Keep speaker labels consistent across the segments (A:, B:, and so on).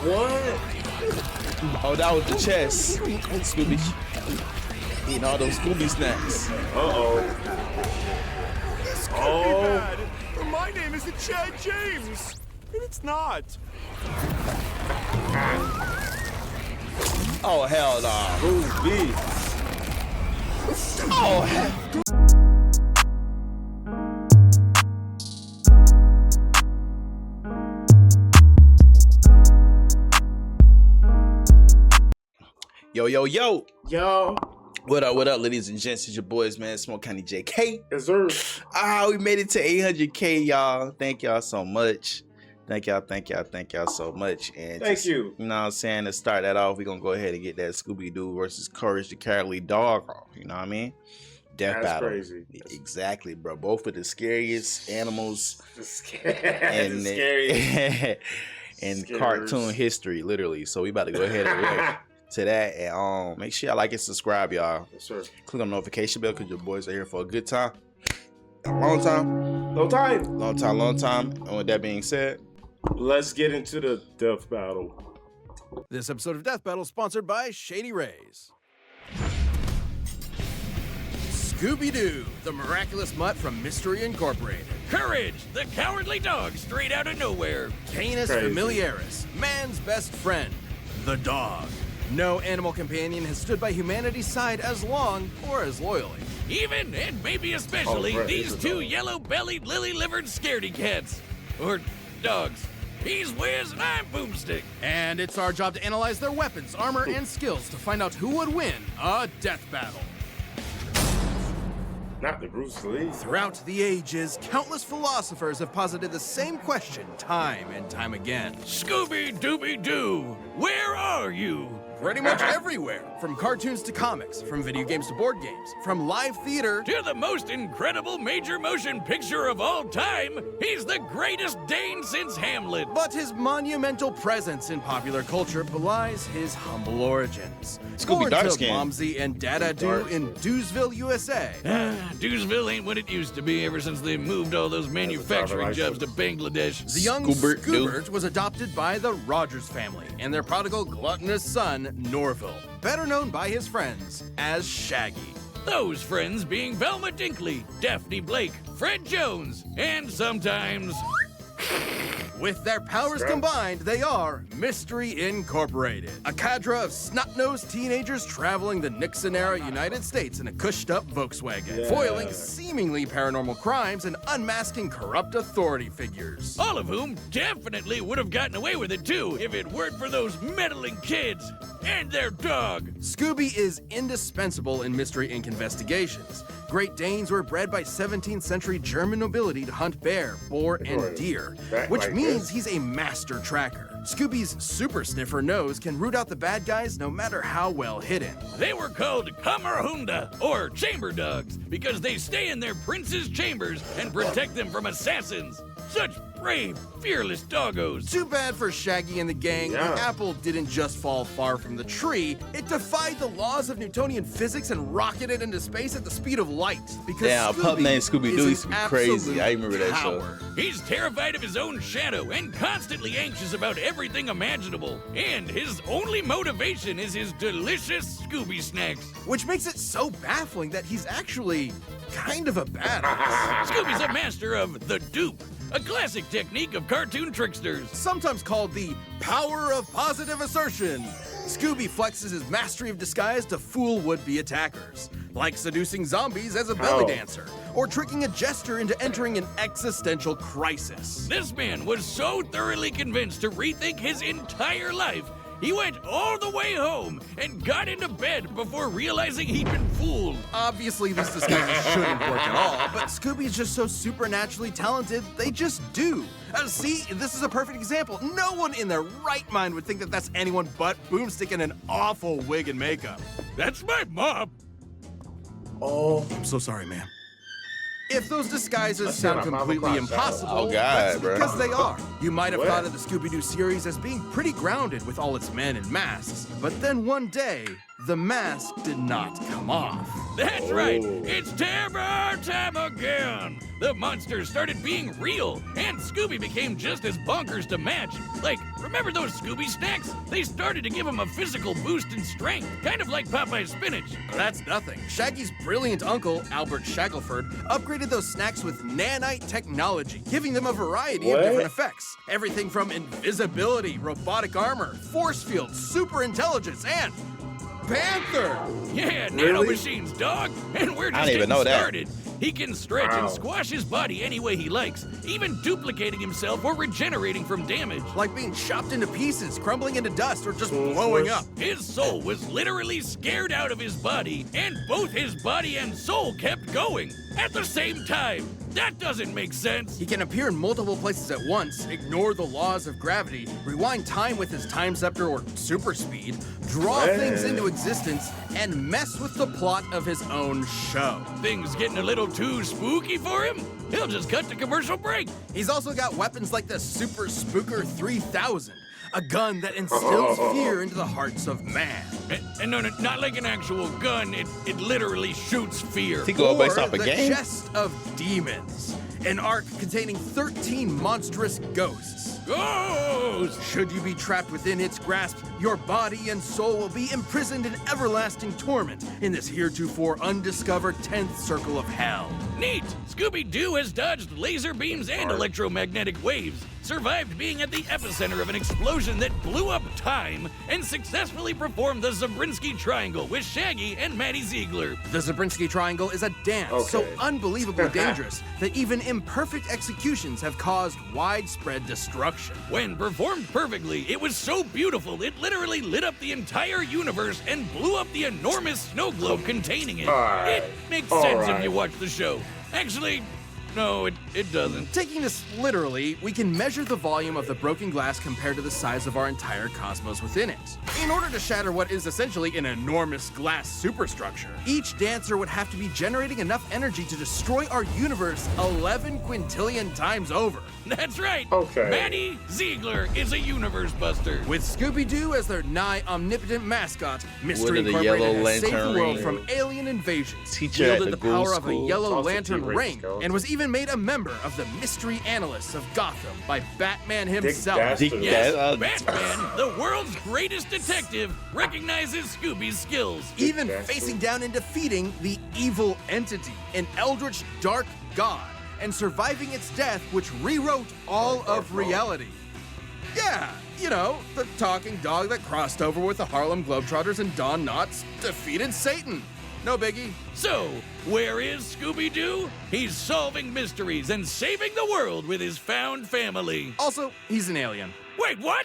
A: What? Oh, that was the chest. Scooby eating all those Scooby snacks.
B: Bad. My name isn't Chad James. And it's not.
A: Oh, hell no.
C: Scooby.
A: Oh, hell. Yo.
C: Yo.
A: What up, ladies and gents? It's your boys, man. SmokeCounty JK.
C: Yes, sir.
A: We made it to 800K, y'all. Thank y'all so much. Thank y'all so much. And
C: Thank you.
A: You know what I'm saying? To start that off, we're going to go ahead and get that Scooby-Doo versus Courage the Cowardly Dog off. You know what I mean? Death
C: That's
A: battle.
C: Crazy.
A: Exactly, bro. Both of the scariest animals
C: and
A: in cartoon history, literally. So we about to go ahead and react to that, and make sure y'all like and subscribe, y'all.
C: Yes, sir.
A: Click on the notification bell because your boys are here for a good time, a long time. And with that being said,
C: let's get into the death battle.
B: This episode of Death Battle is sponsored by Shady Rays. Scooby-Doo, the miraculous mutt from Mystery Incorporated.
D: Courage, the cowardly dog straight out of nowhere.
B: Canis familiaris, man's best friend, the dog. No animal companion has stood by humanity's side as long or as loyally.
D: Even, and maybe especially, these two yellow-bellied, lily-livered scaredy cats. Or dogs. He's Wiz and I'm Boomstick.
B: And it's our job to analyze their weapons, armor, and skills to find out who would win a death battle.
C: Not the Bruce Lee.
B: Throughout the ages, countless philosophers have posited the same question time and time again.
D: Scooby-Dooby-Doo, where are you?
B: Pretty much everywhere. From cartoons to comics, from video games to board games, from live theater
D: to the most incredible major motion picture of all time, he's the greatest Dane since Hamlet.
B: But his monumental presence in popular culture belies his humble origins.
A: Scooby dark skin.
B: Momsy and Dada Doo in Doosville, USA.
D: Doosville ain't what it used to be ever since they moved all those manufacturing jobs to Bangladesh.
B: The young Scoobert was adopted by the Rogers family and their prodigal gluttonous son, Norville, better known by his friends as Shaggy.
D: Those friends being Velma Dinkley, Daphne Blake, Fred Jones, and sometimes...
B: With their powers combined, they are Mystery Incorporated, a cadre of snot-nosed teenagers traveling the Nixon-era United States in a cushed-up Volkswagen, foiling seemingly paranormal crimes and unmasking corrupt authority figures.
D: All of whom definitely would have gotten away with it too if it weren't for those meddling kids and their dog.
B: Scooby is indispensable in Mystery Inc. investigations. Great Danes were bred by 17th century German nobility to hunt bear, boar, and deer, which means he's a master tracker. Scooby's super sniffer nose can root out the bad guys no matter how well hidden.
D: They were called Kamerhunda, or chamber dogs, because they stay in their prince's chambers and protect them from assassins. Such brave, fearless doggos.
B: Too bad for Shaggy and the gang. The apple didn't just fall far from the tree. It defied the laws of Newtonian physics and rocketed into space at the speed of light. Because
A: a pup named Scooby-Doo used to be crazy. I remember that show.
D: He's terrified of his own shadow and constantly anxious about everything imaginable. And his only motivation is his delicious Scooby snacks.
B: Which makes it so baffling that he's actually kind of a badass.
D: Scooby's a master of the dupe, a classic technique of cartoon tricksters.
B: Sometimes called the power of positive assertion. Scooby flexes his mastery of disguise to fool would-be attackers, like seducing zombies as a belly dancer, or tricking a jester into entering an existential crisis.
D: This man was so thoroughly convinced to rethink his entire life, he went all the way home and got into bed before realizing he'd been fooled.
B: Obviously, these disguises shouldn't work at all, but Scooby's just so supernaturally talented, they just do. See, this is a perfect example. No one in their right mind would think that that's anyone but Boomstick in an awful wig and makeup.
D: That's my mom.
B: Oh, I'm so sorry, ma'am. If those disguises sound completely impossible, that's because they are. You might have thought of the Scooby-Doo series as being pretty grounded with all its men and masks, but then one day, the mask did not come off.
D: That's right, it's terror time again! The monsters started being real, and Scooby became just as bonkers to match. Like, remember those Scooby snacks? They started to give him a physical boost in strength, kind of like Popeye's spinach.
B: That's nothing. Shaggy's brilliant uncle, Albert Shackelford, upgraded those snacks with nanite technology, giving them a variety of different effects. Everything from invisibility, robotic armor, force field, super intelligence, and Panther!
D: Yeah, nanomachines, dog! And we're just
A: I didn't even
D: getting
A: know that.
D: started. He can stretch and squash his body any way he likes, even duplicating himself or regenerating from damage.
B: Like being chopped into pieces, crumbling into dust, or just blowing up.
D: His soul was literally scared out of his body, and both his body and soul kept going at the same time. That doesn't make sense.
B: He can appear in multiple places at once, ignore the laws of gravity, rewind time with his time scepter or super speed, draw things into existence, and mess with the plot of his own show.
D: Things getting a little too spooky for him? He'll just cut to commercial break.
B: He's also got weapons like the Super Spooker 3000, a gun that instills fear into the hearts of man.
D: And no, not like an actual gun. It literally shoots fear.
A: He go based off a
B: the
A: game.
B: Chest of Demons, an ark containing 13 monstrous ghosts.
D: Ghosts!
B: Should you be trapped within its grasp, your body and soul will be imprisoned in everlasting torment in this heretofore undiscovered 10th circle of hell.
D: Neat! Scooby-Doo has dodged laser beams and electromagnetic waves, survived being at the epicenter of an explosion that blew up time, and successfully performed the Zabriskie Triangle with Shaggy and Maddie Ziegler.
B: The Zabriskie Triangle is a dance so unbelievably dangerous that even imperfect executions have caused widespread destruction.
D: When performed perfectly, it was so beautiful it literally lit up the entire universe and blew up the enormous snow globe containing it. It makes sense if you watch the show. Actually, no, it doesn't.
B: Taking this literally, we can measure the volume of the broken glass compared to the size of our entire cosmos within it. In order to shatter what is essentially an enormous glass superstructure, each dancer would have to be generating enough energy to destroy our universe 11 quintillion times over.
D: That's right.
C: Okay.
D: Maddie Ziegler is a universe buster.
B: With Scooby-Doo as their nigh omnipotent mascot, Mystery
A: What are the
B: Incorporated
A: yellow
B: has saved the
A: lantern
B: world
A: ring?
B: from alien invasions,
A: Teacher at
B: wielded
A: the
B: the power
A: ghoul
B: of a
A: school.
B: yellow
C: Also
B: lantern
C: T-Rex
B: ring,
C: skeleton.
B: and was even made a member of the Mystery Analysts of Gotham by Batman himself.
C: Dastardly.
A: Dick
D: Yes,
A: Dastardly.
D: Batman, the world's greatest detective, recognizes Scooby's skills.
B: Even
C: Dastardly.
B: facing down and defeating the evil entity, an eldritch dark god, and surviving its death, which rewrote all of reality. Yeah, you know, the talking dog that crossed over with the Harlem Globetrotters and Don Knotts defeated Satan. No biggie.
D: So, where is Scooby-Doo? He's solving mysteries and saving the world with his found family.
B: Also, he's an alien.
D: Wait, what?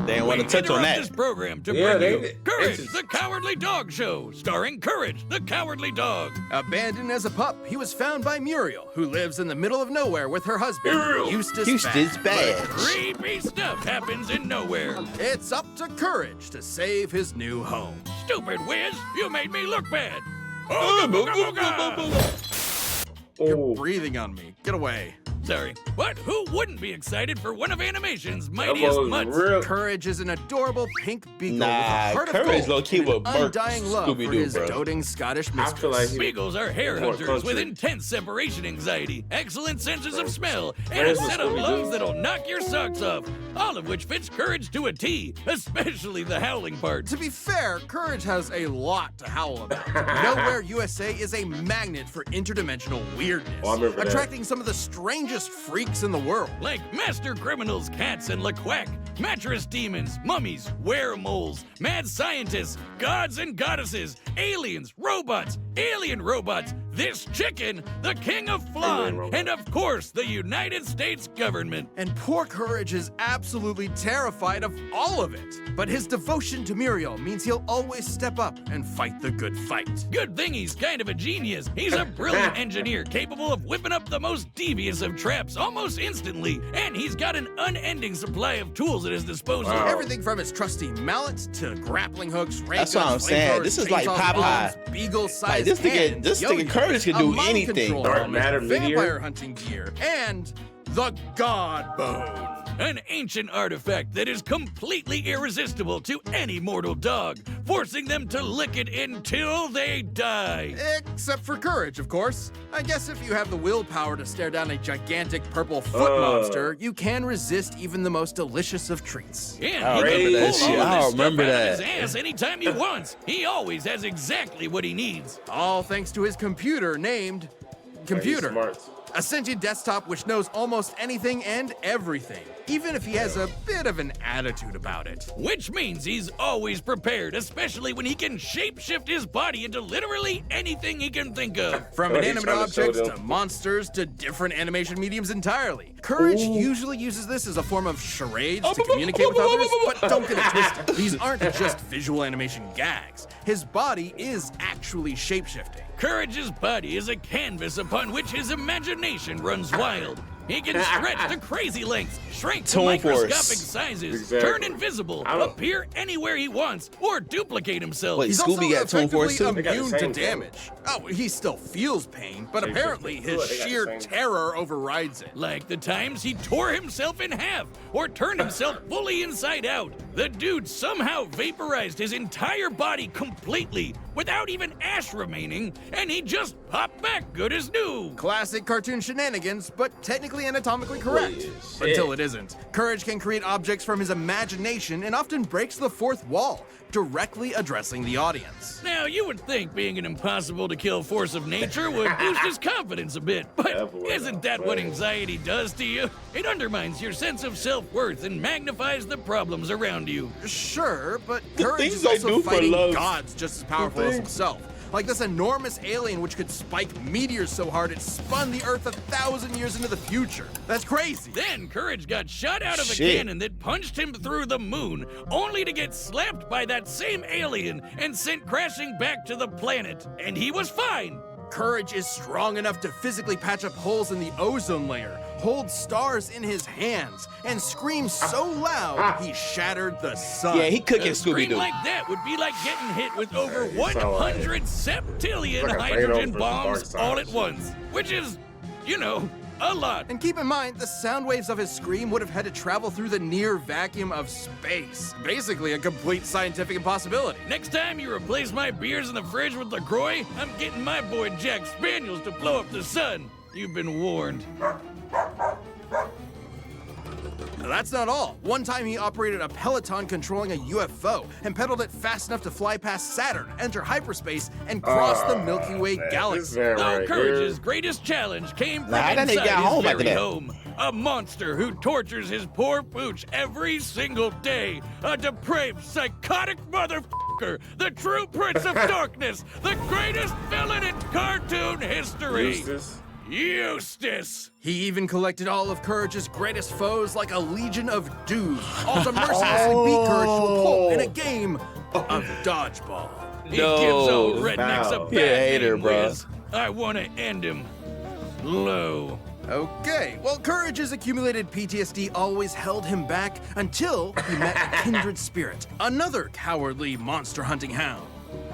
A: They didn't want to touch on
D: interrupt this
A: that.
D: program to
C: Yeah,
D: bring
C: they-
D: you
C: they
D: Courage,
C: just-
D: the Cowardly Dog Show, starring Courage, the Cowardly Dog.
B: Abandoned as a pup, he was found by Muriel, who lives in the middle of nowhere with her husband, Eustace
A: Houston's
B: Badge.
A: bad.
D: Creepy stuff happens in nowhere.
B: It's up to Courage to save his new home.
D: Stupid Wiz, you made me look bad. Ooga booga booga.
B: You're breathing on me. Get away.
D: Sorry, but who wouldn't be excited for one of animation's
C: That
D: mightiest
C: was
D: mutts?
C: real.
B: Courage is an adorable pink beagle with a
A: Nah,
B: heart of
A: Courage
B: gold
A: low-key
B: and an
A: would burp
B: undying love for
A: Scooby-Doo,
B: his
A: bro.
B: doting Scottish
C: I
B: mistress.
C: feel like he
D: Beagles are hair
C: More
D: hunters with
C: country.
D: intense separation anxiety, excellent senses of smell, and a set of lungs that'll knock your socks off. All of which fits Courage to a T, especially the howling part.
B: To be fair, Courage has a lot to howl about. Nowhere USA is a magnet for interdimensional weirdness,
C: Oh, I remember that.
B: attracting some of the strangest freaks in the world.
D: Like master criminals, cats, and LaQuack, mattress demons, mummies, weremoles, mad scientists, gods and goddesses, aliens, robots, alien robots, this chicken, the king of
C: Alien
D: flan,
C: robot.
D: and of course, the United States government.
B: And poor Courage is absolutely terrified of all of it. But his devotion to Muriel means he'll always step up and fight the good fight.
D: Good thing he's kind of a genius. He's a brilliant engineer capable of whipping up the most devious of traps almost instantly, and he's got an unending supply of tools at his disposal.
C: Wow.
B: Everything from his trusty mallet to grappling hooks, ray
A: That's what
B: guns,
A: I'm saying.
B: flamethrowers,
A: This is like
B: chainsaws,
A: Popeye.
B: bombs, beagle-sized
A: Like, this nigga-
B: hands,
A: this nigga
B: yo-yos,
A: Courage can
B: a
A: do
B: mind
A: anything.
B: control
C: Dark
B: helmet,
C: matter meteor.
B: vampire hunting gear, and the God Bone.
D: an ancient artifact that is completely irresistible to any mortal dog, forcing them to lick it until they die.
B: Except for Courage, of course. I guess if you have the willpower to stare down a gigantic purple foot monster, you can resist even the most delicious of treats.
D: Yeah,
A: I
D: he
A: remember
D: can
A: that
D: pull
A: shit.
D: all
A: I
D: this stuff
A: remember
D: out of
A: that.
D: his ass anytime he wants. He always has exactly what he needs.
B: All thanks to his computer named Computer.
C: Smart.
B: A sentient desktop which knows almost anything and everything, even if he has a bit of an attitude about it.
D: Which means he's always prepared, especially when he can shapeshift his body into literally anything he can think of.
B: From
C: What,
B: inanimate
C: he's trying to
B: objects
C: show
B: to
C: them?
B: monsters to different animation mediums entirely. Courage usually uses this as a form of charades to communicate with others, but don't get it twisted. These aren't just visual animation gags. His body is actually shapeshifting.
D: Courage's body is a canvas upon which his imagination runs wild. He can stretch to crazy lengths, shrink to
A: Toon
D: microscopic
A: Force.
D: sizes,
C: Exactly.
D: turn invisible,
C: I don't-
D: appear anywhere he wants, or duplicate himself.
A: Wait,
B: He's
A: Scooby
B: also
A: got Toon Force
B: effectively
A: too?
C: got the
B: immune to
C: same
B: damage. Oh, he still feels pain, but
C: Same
B: apparently
C: thing.
B: his
C: They got the
B: sheer
C: same.
B: terror overrides it.
D: Like the times he tore himself in half or turned himself fully inside out. The dude somehow vaporized his entire body completely without even ash remaining, and he just popped back good as new.
B: Classic cartoon shenanigans, but technically anatomically correct.
C: Holy shit.
B: Until it isn't. Courage can create objects from his imagination and often breaks the fourth wall, directly addressing the audience.
D: Now, you would think being an impossible to kill force of nature would boost his confidence a bit, but
C: Yeah, boy,
D: isn't that what
C: boy.
D: anxiety does to you? It undermines your sense of self-worth and magnifies the problems around you.
B: Sure, but
A: The
B: Courage
A: things
B: is
A: I
B: also
A: do for
B: fighting
A: love.
B: gods just as powerful as
C: things.
B: himself. Like this enormous alien which could spike meteors so hard it spun the Earth 1,000 years into the future. That's crazy.
D: Then Courage got shot out of a
A: Shit.
D: cannon that punched him through the moon, only to get slapped by that same alien and sent crashing back to the planet. And he was fine.
B: Courage is strong enough to physically patch up holes in the ozone layer, hold stars in his hands, and scream so loud he shattered the sun.
A: Yeah, he cooking
D: A scream
A: Scooby-Doo.
D: like that would be like getting hit with over
C: Hey, it's all right.
D: 100 septillion
C: Like a
D: hydrogen
C: Thanos from
D: bombs
C: Dark
D: all at
C: Side.
D: once, which is, you know, a lot.
B: And keep in mind, the sound waves of his scream would have had to travel through the near vacuum of space. Basically, a complete scientific impossibility.
D: Next time you replace my beers in the fridge with LaCroix, I'm getting my boy Jack Spaniels to blow up the sun. You've been warned.
B: That's not all. One time he operated a Peloton controlling a UFO and pedaled it fast enough to fly past Saturn, enter hyperspace, and cross the Milky Way
C: Man,
B: galaxy.
C: this man
D: Though
C: right
D: Courage's
C: here.
D: greatest challenge came from
A: Nah, that nigga
D: inside
A: got
D: his
A: home after
D: very
A: that.
D: home. A monster who tortures his poor pooch every single day. A depraved, psychotic motherfucker. The true prince of darkness. The greatest villain in cartoon history.
C: Eustace.
D: Eustace.
B: He even collected all of Courage's greatest foes like a legion of dudes, all to mercilessly beat Courage to a pulp in a game of dodgeball.
D: He
A: No,
D: gives old rednecks a
C: foul.
D: bad
A: He a hater,
D: name,
A: bruh.
D: Wiz. I want to end him low.
B: Okay, well, Courage's accumulated PTSD always held him back until he met a kindred spirit, another cowardly monster hunting hound,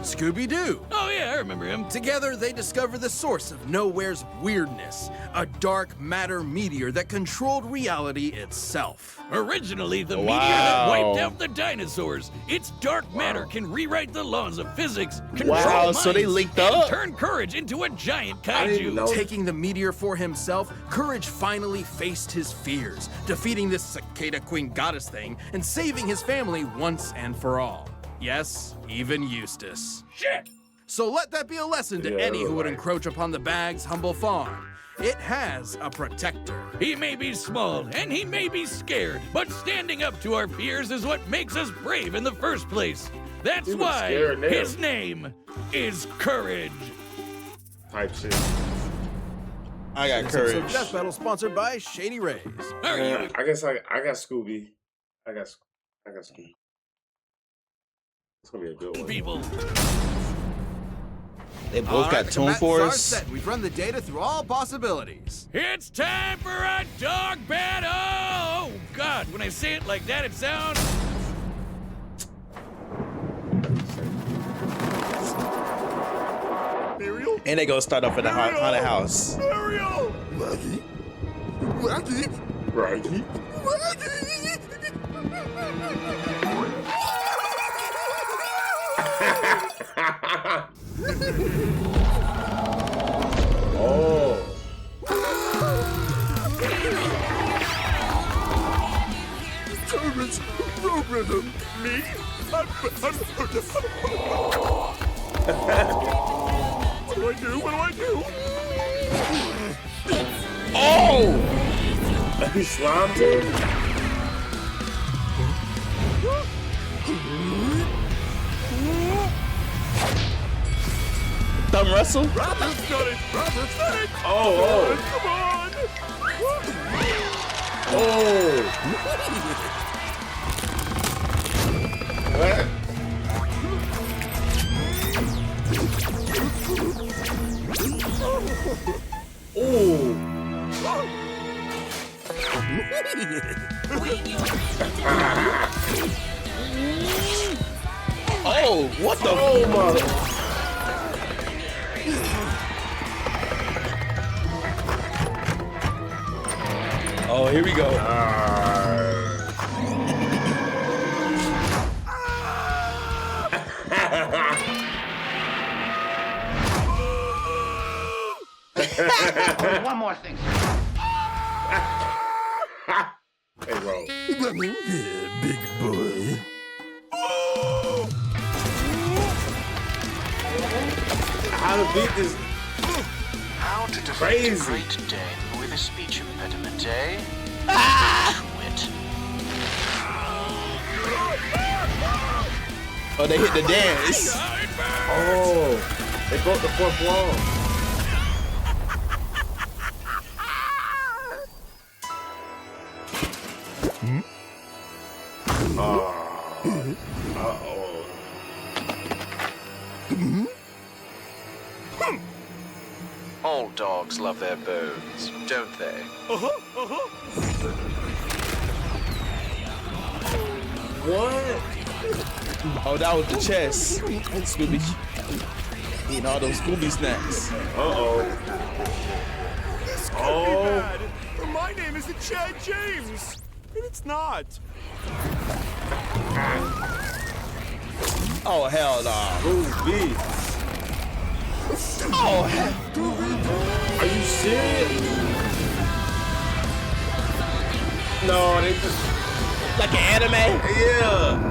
B: Scooby-Doo.
D: Oh yeah, I remember him.
B: Together, they discover the source of Nowhere's weirdness, a dark matter meteor that controlled reality itself.
D: Originally, the meteor that
A: Wow.
D: wiped out the dinosaurs. Its dark matter can rewrite the laws of physics, control
A: Wow,
D: minds,
A: so they linked
D: and
A: up?
D: turn Courage into a giant
C: I didn't
D: kaiju.
C: know.
B: Taking the meteor for himself, Courage finally faced his fears, defeating this cicada queen goddess thing and saving his family once and for all. Yes, even Eustace.
D: Shit!
B: So let that be a lesson to
C: Yeah,
B: any who would
C: right.
B: encroach upon the bag's humble farm. It has a protector.
D: He may be small and he may be scared, but standing up to our fears is what makes us brave in the first place. That's
C: He was
D: why
C: scared now.
D: his name is Courage.
C: Type shit.
A: I got
B: This episode of
A: courage.
B: Death Battle sponsored by Shady Rays.
D: Are you?
C: Man, I guess I got Scooby. I got Scooby. It's gonna be a good one.
D: People.
A: They both
B: All
A: got
B: right, the
A: Toon
B: combatants are
A: Force.
B: set. We've run the data through all possibilities.
D: It's time for a dog battle! Oh, God, when I say it like that, it sounds.
A: And they go start off in the haunted house.
C: Right. Oh.
D: What do I do? What do I do?
A: Oh!
C: He slimed him?
A: Thumb wrestle?
D: Robert's got it! Robert's got it!
C: Oh,
D: Come on!
C: oh. What? Ooh.
A: Oh, what the?
C: Oh, mother.
A: Oh, here we go.
E: One more thing.
C: Hey, bro.
D: Big boy.
C: How to beat this?
E: How to defeat
C: Crazy.
E: a Great Dane with a speech impediment, eh? Twit.
A: Oh, they hit the dance.
C: Oh, they broke the fourth wall. Uh-oh.
E: All dogs love their bones, don't they?
C: What?
A: Oh, that was the chest. Scooby eating all those Scooby snacks.
C: Uh-oh. Oh.
D: My name isn't Chad James. And it's not.
A: Oh, hell no.
C: Scooby.
A: Oh, hell.
C: Are you serious? No, they just...
A: Like an anime?
C: Yeah.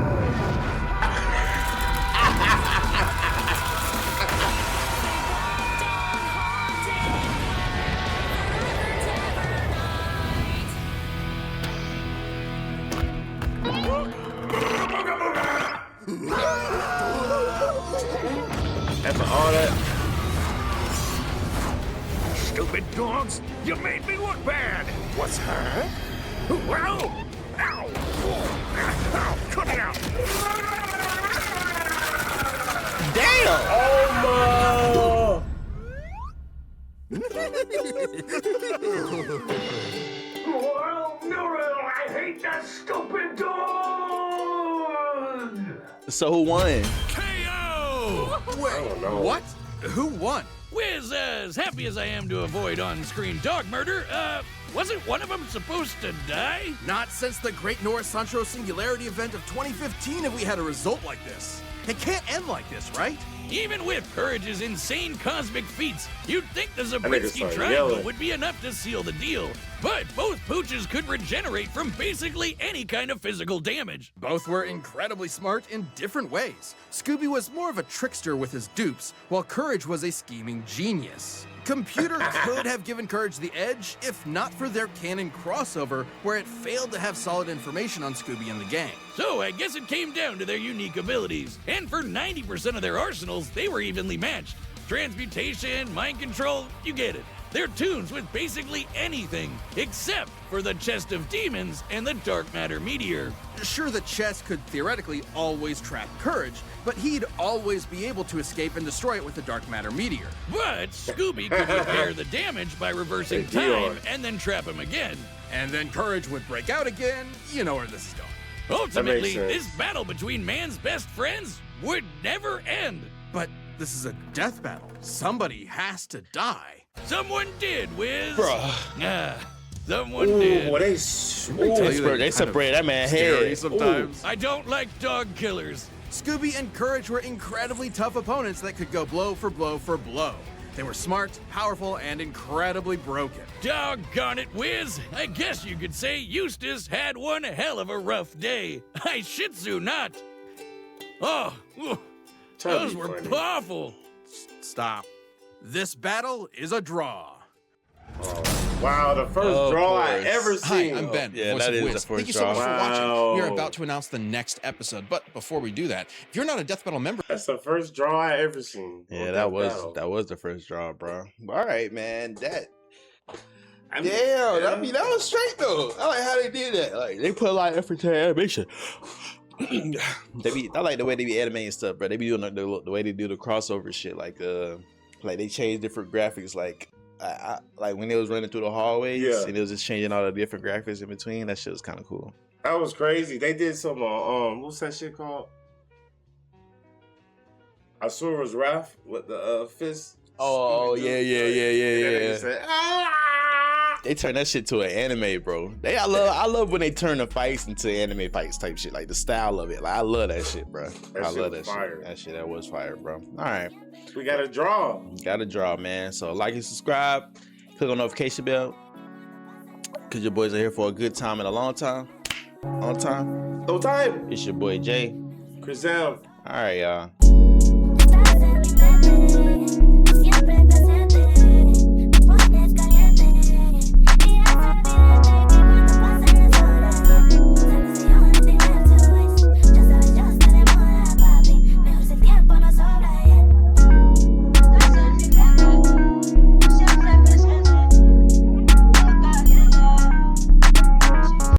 C: After all that...
D: Stupid dogs, you made me look bad. What's her? Well, ow! Ow! Cut it out!
A: Damn!
C: Oh,
D: Well, Muriel, I hate that stupid dog!
A: So who won?
D: KO!
B: Wait,
C: I don't know.
B: what? Who won?
D: Wiz, as happy as I am to avoid on-screen dog murder, wasn't one of them supposed to die?
B: Not since the Great Norris Sancho Singularity event of 2015 have we had a result like this. It can't end like this, right?
D: Even with Courage's insane cosmic feats, you'd think the
C: nigga
D: Zabriskie
C: started
D: Triangle
C: yelling.
D: would be enough to seal the deal. But both pooches could regenerate from basically any kind of physical damage.
B: Both were incredibly smart in different ways. Scooby was more of a trickster with his dupes, while Courage was a scheming genius. Computer could have given Courage the edge if not for their canon crossover, where it failed to have solid information on Scooby and the gang.
D: So I guess it came down to their unique abilities. And for 90% of their arsenals, they were evenly matched. Transmutation, mind control, you get it. They're tunes with basically anything, except for the Chest of Demons and the Dark Matter Meteor.
B: Sure, the chest could theoretically always trap Courage, but he'd always be able to escape and destroy it with the Dark Matter Meteor.
D: But Scooby could repair the damage by reversing
C: Hey, Dior.
D: time and then trap him again.
B: And then Courage would break out again. You know where this is going.
D: Ultimately,
C: sense.
D: this battle between man's best friends would never end.
B: But this is a death battle. Somebody has to die.
D: Someone did, Wiz.
A: Bruh.
D: Ah, someone
C: Ooh,
D: did.
C: well, they
A: They separated that man
B: scary
A: head.
B: sometimes.
D: I don't like dog killers.
B: Scooby and Courage were incredibly tough opponents that could go blow for blow for blow. They were smart, powerful, and incredibly broken.
D: Doggone it, Wiz. I guess you could say Eustace had one hell of a rough day. I shih tzu not. Oh, those were awful.
B: Stop. This battle is a draw.
C: Wow, the first draw I ever
F: Hi,
C: seen.
F: I'm Ben,
A: Yeah,
F: voice
A: that
F: of
A: is
F: Wiz.
A: the first
F: Thank you so much
A: draw.
F: for watching.
C: Wow.
F: We are about to announce the next episode, but before we do that, if you're not a Death Battle member,
C: That's the first draw I ever seen.
A: Yeah,
C: on
A: that
C: battle.
A: was the first draw, bro. All right, man.
C: I mean,
A: That was straight though. I like how they did that. Like they put a lot of effort to animation. I like the way they be animating stuff, bro. They be doing the way they do the crossover shit. Like they change different graphics. Like like when they was running through the hallways,
C: Yeah.
A: and it was just changing all the different graphics in between. That shit was kind of cool.
C: That was crazy. They did some what's that shit called? Asura's Wrath with the fist.
A: Oh,
C: Scooby-Doo.
A: yeah.
C: And then they said, "Ah!"
A: They turn that shit to an anime, bro. I love when they turn the fights into anime fights type shit, like the style of it. Like I love that shit, bro.
C: That
A: I
C: shit
A: love
C: was
A: that
C: fire.
A: shit. That was fire, bro. All right,
C: We got a draw.
A: got a draw, man. So like and subscribe, click on notification bell, cause your boys are here for a good time and a long time. On time.
C: No time.
A: It's your boy Jay.
C: Chris M.
A: All right, y'all.
G: Baby.